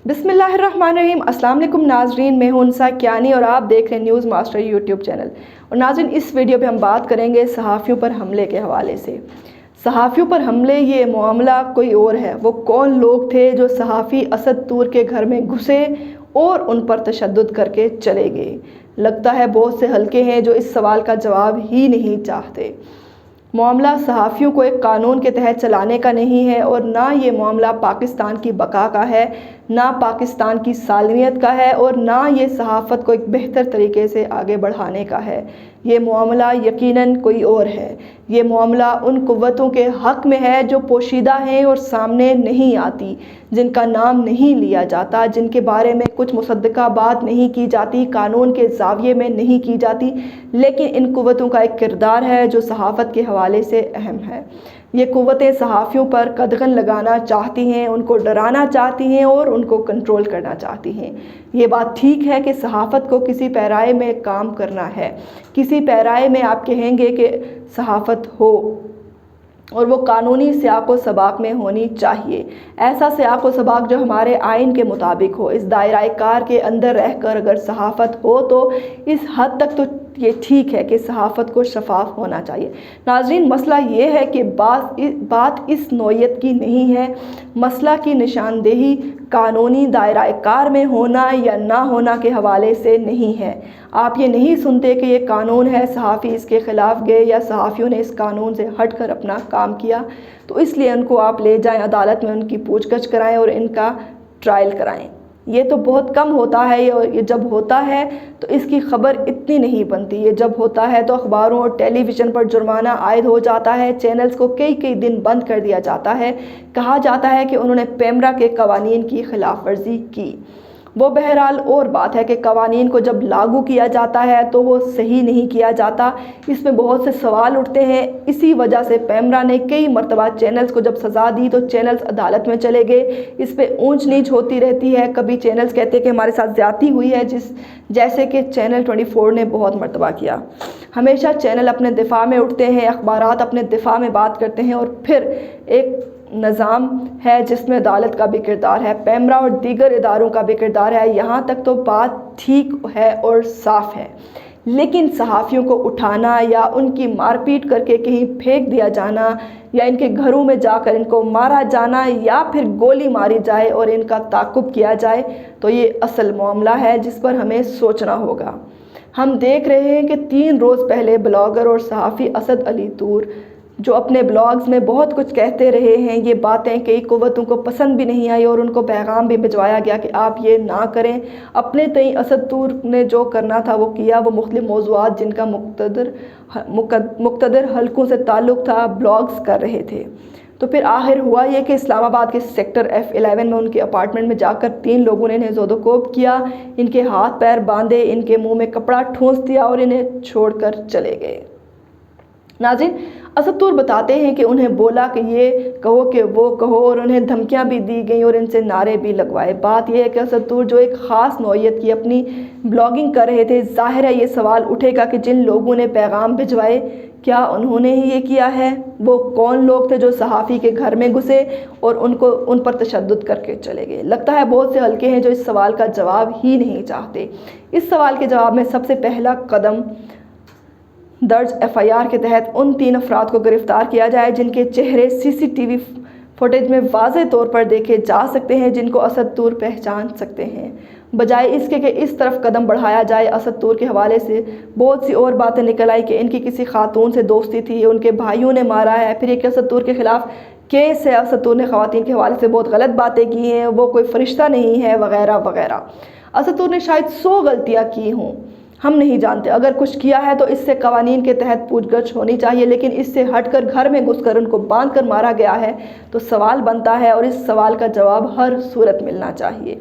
बिस्मिल्लाहिर्रहमानिर्रहीम। अस्सलाम वालेकुम नाजरीन, मैं हूं उनसा कियानी और आप देख रहे हैं न्यूज़ मास्टर यूट्यूब चैनल। और नाजरीन, इस वीडियो पे हम बात करेंगे सहाफ़ियों पर हमले के हवाले से। सहाफ़ियों पर हमले, ये मामला कोई और है। वो कौन लोग थे जो सहाफ़ी असद तूर के घर में घुसे और उन पर तशद्दुद करके चले गए? लगता है बहुत से हल्के हैं जो इस सवाल का जवाब ही नहीं चाहते। मामला सहाफ़ियों को एक कानून के तहत चलाने का नहीं है और ना ये मामला पाकिस्तान की बका का है, ना पाकिस्तान की सालमियत का है और ना ये सहाफ़त को एक बेहतर तरीके से आगे बढ़ाने का है। ये मामला यकीनन कोई और है। ये मामला उन क़ुव्वतों के हक़ में है जो पोशीदा हैं और सामने नहीं आती, जिनका नाम नहीं लिया जाता, जिनके बारे में कुछ मुसद्दक़ा बात नहीं की जाती, कानून के ज़ाविये में नहीं की जाती, लेकिन इन क़ुव्वतों का एक किरदार है जो सहाफ़त के हवाले से अहम है। ये क़ुव्वतें सहाफ़ियों पर कदगन लगाना चाहती हैं, उनको डराना चाहती हैं और उनको कंट्रोल करना चाहती हैं। ये बात ठीक है कि सहाफ़त को किसी पैराए में काम करना है। किसी पैराए में आप कहेंगे कि सहाफ़त हो और वो कानूनी सियाक़ व सबाक़ में होनी चाहिए। ऐसा सियाक़ व सबाक़ जो हमारे आइन के मुताबिक हो। इस दायरा कार के अंदर रहकर अगर सहाफ़त हो तो इस हद तक तो ये ठीक है कि सहाफ़त को शफाफ होना चाहिए। नाज़रीन, मसला ये है कि बात इस नौइयत की नहीं है। मसला की निशानदेही कानूनी दायरा कार में होना या ना होना के हवाले से नहीं है। आप ये नहीं सुनते कि ये कानून है, सहाफ़ी इसके ख़िलाफ़ गए या सहाफ़ियों ने इस कानून से हट कर अपना काम किया, तो इसलिए उनको आप ले जाएं अदालत में, उनकी पूछगछ कराएं और इनका ट्रायल कराएं। ये तो बहुत कम होता है और ये जब होता है तो इसकी ख़बर इतनी नहीं बनती। ये जब होता है तो अखबारों और टेलीविज़न पर जुर्माना आयद हो जाता है, चैनल्स को कई कई दिन बंद कर दिया जाता है। कहा जाता है कि उन्होंने पेमरा के कवानीन की खिलाफ वर्जी की। वो बहरहाल और बात है कि कवानीन को जब लागू किया जाता है तो वो सही नहीं किया जाता। इसमें बहुत से सवाल उठते हैं। इसी वजह से पेमरा ने कई मरतबा चैनल्स को जब सज़ा दी तो चैनल्स अदालत में चले गए। इस पर ऊंच नीच होती रहती है। कभी चैनल्स कहते हैं कि हमारे साथ ज़्यादती हुई है, जैसे कि चैनल 24 ने बहुत मरतबा किया। हमेशा चैनल अपने दिफा में उठते हैं, अखबारात अपने दिफा में बात करते हैं और फिर एक निज़ाम है जिसमें अदालत का भी किरदार है, पेमरा और दीगर इदारों का भी किरदार है। यहाँ तक तो बात ठीक है और साफ़ है, लेकिन सहाफ़ियों को उठाना या उनकी मारपीट करके कहीं फेंक दिया जाना या इनके घरों में जाकर इनको मारा जाना या फिर गोली मारी जाए और इनका ताक़ुब किया जाए, तो ये असल मामला है जिस पर हमें सोचना होगा। हम देख रहे हैं कि 3 रोज़ पहले ब्लॉगर और सहाफ़ी असद अली तूर जो अपने ब्लॉग्स में बहुत कुछ कहते रहे हैं, ये बातें कई क़ुव्वतों को पसंद भी नहीं आई और उनको पैगाम भी भिजवाया गया कि आप ये ना करें। अपने तई असद तूर ने जो करना था वो किया। वो मुख्तलिफ़ मौज़ूआत जिनका मुक़्तदर हलकों से ताल्लुक़ था ब्लॉग्स कर रहे थे। तो फिर आखिर हुआ ये कि इस्लामाबाद के सेक्टर F11 में उनके अपार्टमेंट में जाकर 3 लोगों ने इन्हें ज़ोदोकोब किया, इनके हाथ पैर बांधे, इनके मुँह में कपड़ा ठूँस दिया और इन्हें छोड़कर चले गए। नाज़रीन, असद तूर बताते हैं कि उन्हें बोला कि ये कहो कि वो कहो और उन्हें धमकियां भी दी गई और इनसे नारे भी लगवाए। बात यह है कि असद तूर जो एक ख़ास नौइयत की अपनी ब्लॉगिंग कर रहे थे, ज़ाहिर है ये सवाल उठेगा कि जिन लोगों ने पैगाम भिजवाए क्या उन्होंने ही ये किया है? वो कौन लोग थे जो सहाफ़ी के घर में घुसे और उन पर तशद्दुद करके चले गए? लगता है बहुत से हल्के हैं जो इस सवाल का जवाब ही नहीं चाहते। इस सवाल के जवाब में सबसे पहला कदम दर्ज FIR के तहत उन 3 अफराद को गिरफ़्तार किया जाए जिनके चेहरे CCTV फुटेज में वाज़ेह तौर पर देखे जा सकते हैं, जिनको असद तूर पहचान सकते हैं। बजाय इसके कि इस तरफ कदम बढ़ाया जाए, असद तूर के हवाले से बहुत सी और बातें निकल आई कि इनकी किसी खातून से दोस्ती थी, उनके भाइयों ने मारा है, फिर एक असद तूर के ख़िलाफ़ केस है, असद तूर ने ख़वातीन के हवाले से बहुत गलत बातें की हैं, वो कोई फ़रिश्ता नहीं है, वग़ैरह वग़ैरह। असद तूर ने शायद 100 गलतियाँ की हों, हम नहीं जानते। अगर कुछ किया है तो इससे कवानीन के तहत पूछगछ होनी चाहिए, लेकिन इससे हटकर घर में घुसकर उनको बांध कर मारा गया है तो सवाल बनता है और इस सवाल का जवाब हर सूरत मिलना चाहिए।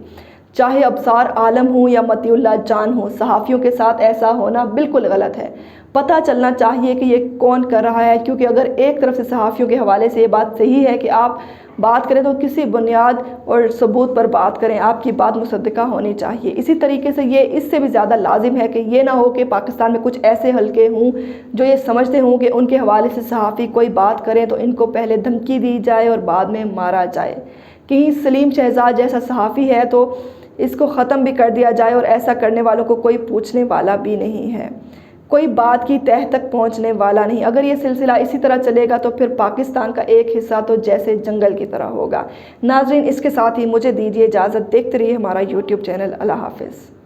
चाहे अबसार आलम हो या मतीउल्लाह जान हो, सहाफ़ियों के साथ ऐसा होना बिल्कुल गलत है। पता चलना चाहिए कि ये कौन कर रहा है, क्योंकि अगर एक तरफ से सहाफ़ियों के हवाले से ये बात सही है कि आप बात करें तो किसी बुनियाद और सबूत पर बात करें, आपकी बात मुसद्दक़ा होनी चाहिए। इसी तरीके से ये इससे भी ज़्यादा लाजिम है कि ये ना हो कि पाकिस्तान में कुछ ऐसे हल्के हों जो ये समझते हों कि उनके हवाले से सहाफ़ी कोई बात करें तो इनको पहले धमकी दी जाए और बाद में मारा जाए। کہیں سلیم شہزاد جیسا صحافی ہے تو اس کو ختم بھی کر دیا جائے، اور ایسا کرنے والوں کو کوئی پوچھنے والا بھی نہیں ہے، کوئی بات کی تہہ تک پہنچنے والا نہیں۔ اگر یہ سلسلہ اسی طرح چلے گا تو پھر پاکستان کا ایک حصہ تو جیسے جنگل کی طرح ہوگا۔ ناظرین، اس کے ساتھ ہی مجھے دیجیے اجازت، دیکھتے رہیے ہمارا یوٹیوب چینل۔ اللہ حافظ۔